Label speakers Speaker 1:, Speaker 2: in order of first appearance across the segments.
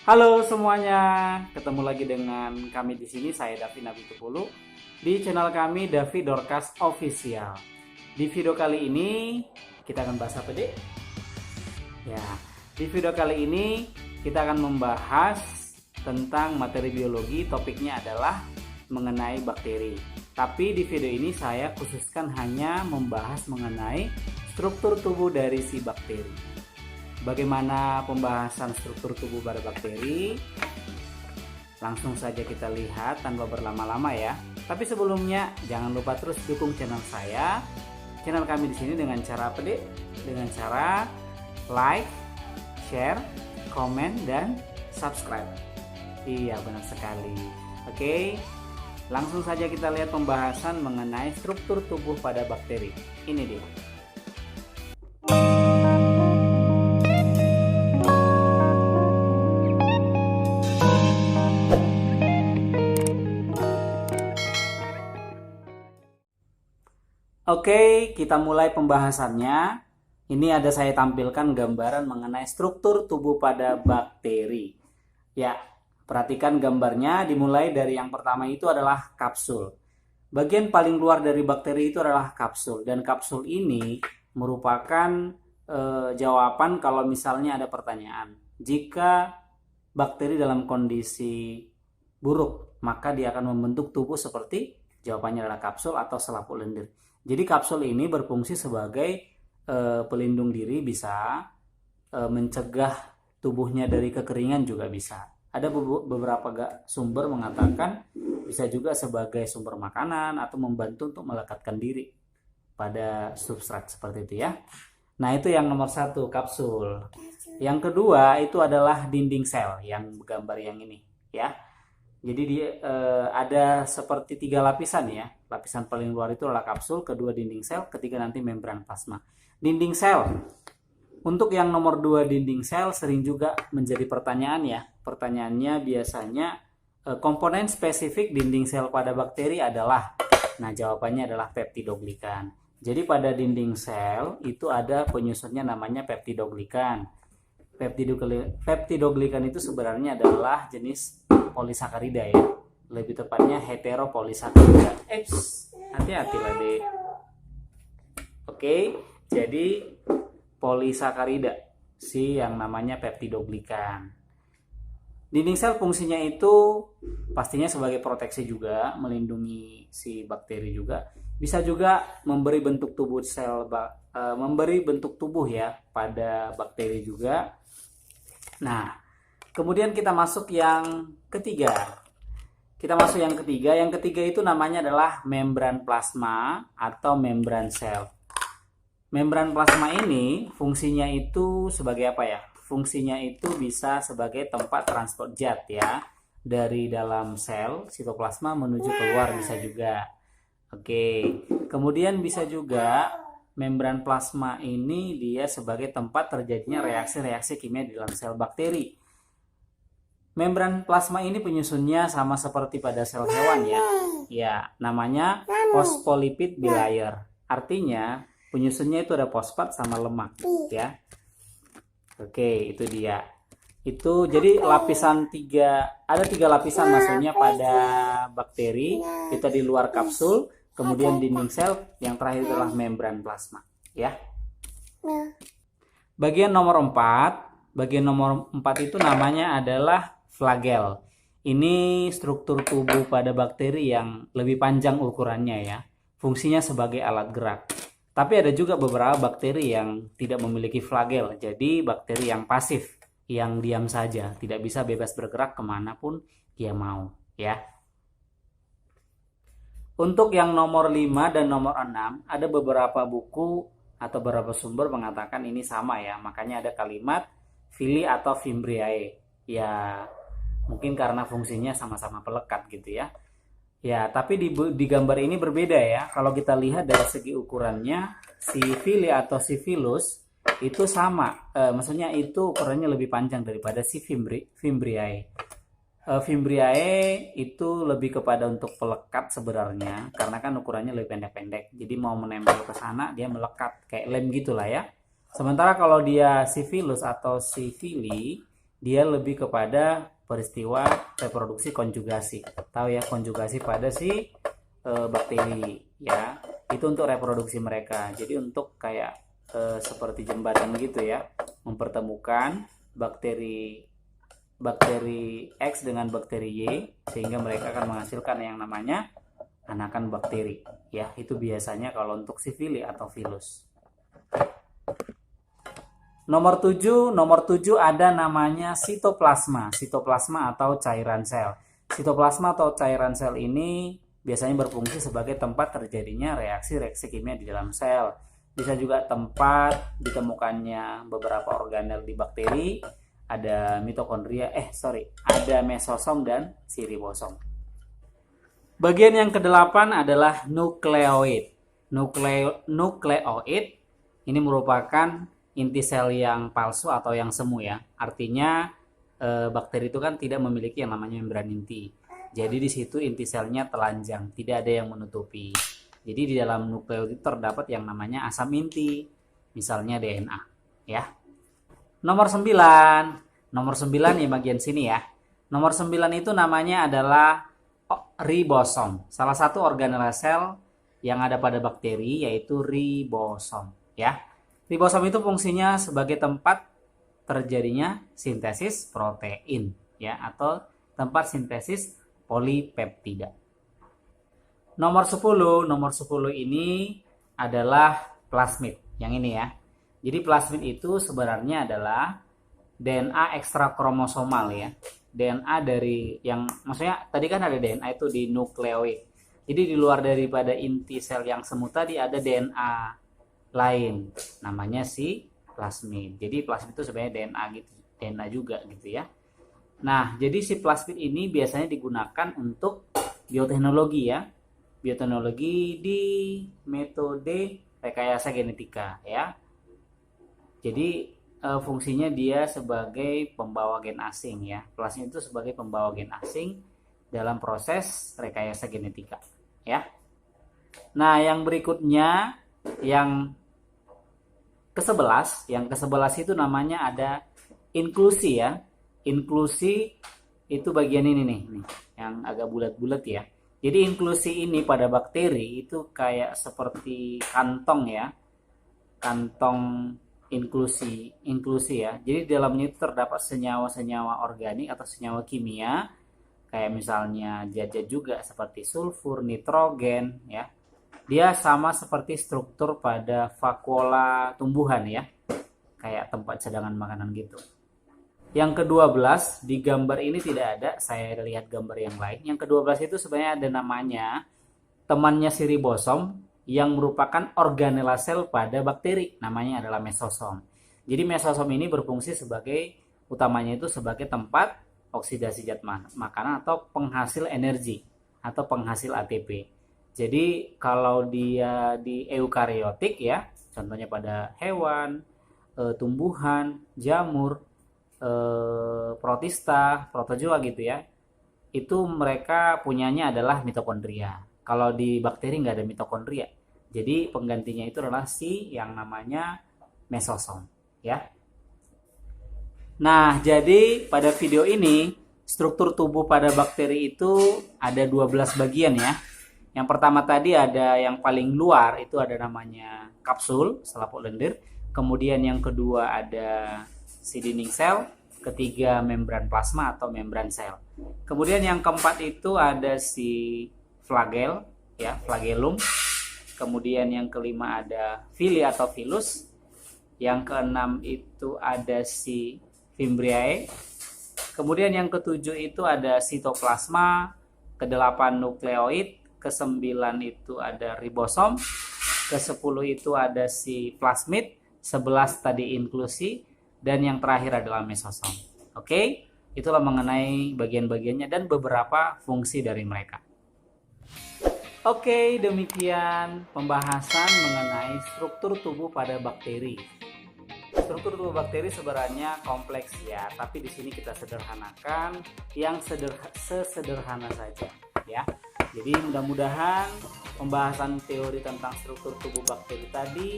Speaker 1: Halo semuanya, ketemu lagi dengan kami di sini. Saya Davi Nabitupulu di channel kami Davi Dorcas Official. Di video kali ini kita akan bahas apa, Dek? Ya, di video kali ini kita akan membahas tentang materi biologi. Topiknya adalah mengenai bakteri. Tapi di video ini saya khususkan hanya membahas mengenai struktur tubuh dari si bakteri. Bagaimana pembahasan struktur tubuh pada bakteri? Langsung saja kita lihat tanpa berlama-lama ya. Tapi sebelumnya jangan lupa terus dukung channel saya, channel kami di sini dengan cara apa, Dek? Dengan cara like, share, komen, dan subscribe. Iya, benar sekali. Oke, langsung saja kita lihat pembahasan mengenai struktur tubuh pada bakteri. Ini dia. Oke, kita mulai pembahasannya. Ini ada saya tampilkan gambaran mengenai struktur tubuh pada bakteri. Ya, perhatikan gambarnya dimulai dari yang pertama itu adalah kapsul. Bagian paling luar dari bakteri itu adalah kapsul. Dan kapsul ini merupakan jawaban kalau misalnya ada pertanyaan. Jika bakteri dalam kondisi buruk, maka dia akan membentuk tubuh seperti jawabannya adalah kapsul atau selaput lendir. Jadi kapsul ini berfungsi sebagai pelindung diri, bisa mencegah tubuhnya dari kekeringan juga bisa. Ada beberapa sumber mengatakan bisa juga sebagai sumber makanan atau membantu untuk melekatkan diri pada substrat seperti itu ya. Nah itu yang nomor satu, kapsul. Yang kedua itu adalah dinding sel yang gambar yang ini ya. Jadi dia ada seperti 3 lapisan ya. Lapisan paling luar itu adalah kapsul, kedua dinding sel, ketiga nanti membran plasma. Dinding sel. Untuk yang nomor 2 dinding sel sering juga menjadi pertanyaan ya. Pertanyaannya biasanya komponen spesifik dinding sel pada bakteri adalah, nah jawabannya adalah peptidoglikan. Jadi pada dinding sel itu ada penyusunnya namanya peptidoglikan. Peptidoglikan itu sebenarnya adalah jenis polisakarida ya, lebih tepatnya heteropolisakarida. Hati-hati lah deh. Oke, jadi polisakarida si yang namanya peptidoglikan. Dinding sel fungsinya itu pastinya sebagai proteksi juga, melindungi si bakteri juga. Bisa juga memberi bentuk tubuh memberi bentuk tubuh ya pada bakteri juga. Nah, kemudian kita masuk yang ketiga. Yang ketiga itu namanya adalah membran plasma atau membran sel. Membran plasma ini fungsinya itu sebagai apa ya? Fungsinya itu bisa sebagai tempat transport zat ya. Dari dalam sel sitoplasma menuju keluar bisa juga. Oke, kemudian bisa juga membran plasma ini dia sebagai tempat terjadinya reaksi-reaksi kimia di dalam sel bakteri. Membran plasma ini penyusunnya sama seperti pada sel hewan ya. Ya, namanya phospholipid bilayer. Artinya penyusunnya itu ada fosfat sama lemak ya. Oke, itu dia. Itu jadi lapisan ada 3 lapisan maksudnya pada bakteri. Itu di luar kapsul, kemudian dinding sel, yang terakhir adalah membran plasma ya. Bagian nomor 4 itu namanya adalah flagel. Ini struktur tubuh pada bakteri yang lebih panjang ukurannya ya. Fungsinya sebagai alat gerak. Tapi ada juga beberapa bakteri yang tidak memiliki flagel. Jadi bakteri yang pasif, yang diam saja, tidak bisa bebas bergerak kemanapun dia mau ya. Untuk yang nomor 5 dan nomor 6 ada beberapa buku atau beberapa sumber mengatakan ini sama ya. Makanya ada kalimat Villi atau Fimbriae. Ya mungkin karena fungsinya sama-sama pelekat gitu ya. Ya, tapi di gambar ini berbeda ya. Kalau kita lihat dari segi ukurannya, si Villi atau si Villus itu sama. Maksudnya itu ukurannya lebih panjang daripada si Fimbriae. Fimbriae itu lebih kepada untuk pelekat sebenarnya, karena kan ukurannya lebih pendek-pendek. Jadi mau menempel ke sana dia melekat kayak lem gitulah ya. Sementara kalau dia si Villus atau si Villi dia lebih kepada peristiwa reproduksi konjugasi. Tahu ya, konjugasi pada si bakteri ya. Itu untuk reproduksi mereka. Jadi untuk kayak seperti jembatan gitu ya, mempertemukan bakteri X dengan bakteri Y sehingga mereka akan menghasilkan yang namanya anakan bakteri ya. Itu biasanya kalau untuk sifili atau virus. Nomor 7 ada namanya sitoplasma. Sitoplasma atau cairan sel. Sitoplasma atau cairan sel ini biasanya berfungsi sebagai tempat terjadinya reaksi-reaksi kimia di dalam sel. Bisa juga tempat ditemukannya beberapa organel di bakteri. Ada mitokondria, ada mesosom dan si ribosom. Bagian yang ke-8 adalah nukleoid. Nukleoid ini merupakan inti sel yang palsu atau yang semu ya. Artinya bakteri itu kan tidak memiliki yang namanya membran inti. Jadi di situ inti selnya telanjang, tidak ada yang menutupi. Jadi di dalam nukleoid itu terdapat yang namanya asam inti, misalnya DNA ya. Nomor 9 di bagian sini ya. Nomor 9 itu namanya adalah ribosom. Salah satu organel sel yang ada pada bakteri yaitu ribosom ya. Ribosom itu fungsinya sebagai tempat terjadinya sintesis protein ya, atau tempat sintesis polipeptida. Nomor 10 ini adalah plasmid. Yang ini ya. Jadi plasmid itu sebenarnya adalah DNA ekstra kromosomal ya. DNA dari yang maksudnya tadi kan ada DNA itu di nukleoid. Jadi di luar daripada inti sel yang semu tadi ada DNA lain. Namanya si plasmid. Jadi plasmid itu sebenarnya DNA gitu, DNA juga gitu ya. Nah, jadi si plasmid ini biasanya digunakan untuk bioteknologi ya. Bioteknologi di metode rekayasa genetika ya. Jadi fungsinya dia sebagai pembawa gen asing ya. Plasmid itu sebagai pembawa gen asing dalam proses rekayasa genetika ya. Nah, yang berikutnya yang ke-11, itu namanya ada inklusi ya. Inklusi itu bagian ini nih, yang agak bulat-bulat ya. Jadi inklusi ini pada bakteri itu kayak seperti kantong ya. Kantong inklusi ya. Jadi di dalamnya itu terdapat senyawa-senyawa organik atau senyawa kimia kayak misalnya zat-zat juga seperti sulfur, nitrogen ya. Dia sama seperti struktur pada vakuola tumbuhan ya. Kayak tempat cadangan makanan gitu. Yang ke-12 di gambar ini tidak ada, saya lihat gambar yang lain. Yang ke-12 itu sebenarnya ada namanya temannya si ribosom yang merupakan organela sel pada bakteri, namanya adalah mesosom. Jadi mesosom ini berfungsi sebagai utamanya itu sebagai tempat oksidasi zat makanan atau penghasil energi atau penghasil ATP. Jadi kalau dia di eukariotik ya, contohnya pada hewan, tumbuhan, jamur, protista, protozoa gitu ya, itu mereka punyanya adalah mitokondria. Kalau di bakteri nggak ada mitokondria, jadi penggantinya itu adalah si yang namanya mesosom ya. Nah, jadi pada video ini struktur tubuh pada bakteri itu ada 12 bagian ya. Yang pertama tadi ada yang paling luar itu ada namanya kapsul, selaput lendir. Kemudian yang kedua ada si dinding sel, ketiga membran plasma atau membran sel. Kemudian yang keempat itu ada si flagel ya, flagellum. Kemudian yang kelima ada villi atau villus. Yang keenam itu ada si fimbriae. Kemudian yang ketujuh itu ada sitoplasma, kedelapan nukleoid, ke-9 itu ada ribosom, ke-10 itu ada si plasmid, 11 tadi inklusi, dan yang terakhir adalah mesosom. Oke, itulah mengenai bagian-bagiannya dan beberapa fungsi dari mereka. Oke, demikian pembahasan mengenai struktur tubuh pada bakteri. Struktur tubuh bakteri sebenarnya kompleks ya, tapi di sini kita sederhanakan yang sesederhana saja ya. Jadi mudah-mudahan pembahasan teori tentang struktur tubuh bakteri tadi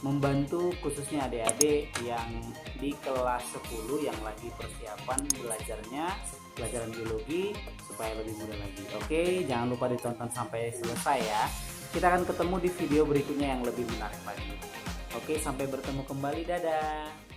Speaker 1: membantu khususnya adik-adik yang di kelas 10 yang lagi persiapan pelajaran biologi supaya lebih mudah lagi. Oke, jangan lupa ditonton sampai selesai ya. Kita akan ketemu di video berikutnya yang lebih menarik lagi. Oke, sampai bertemu kembali. Dadah.